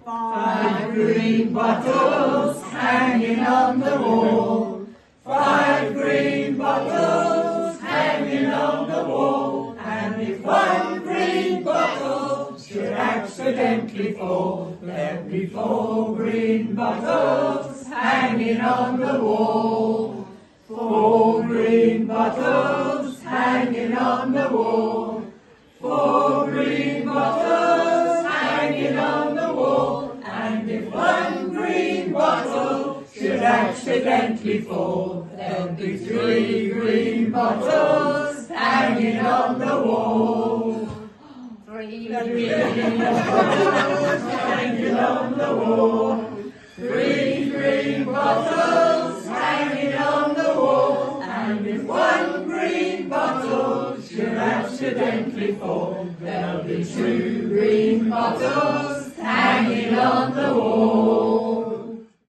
5 green bottles hanging on the wall. 5 green bottles hanging on the wall. And if one green bottle should accidentally fall, there'll be 4 green bottles hanging on the wall. 4 green bottles hanging on the wall. 4 green bottles hanging on the wall. And if one green bottle should accidentally fall, there'll be 3 green bottles hanging on the wall. 3 green bottles hanging on the wall. 3 green bottles hanging on the wall. And if one green bottle should accidentally fall, there'll be 2 green bottles hanging on the wall.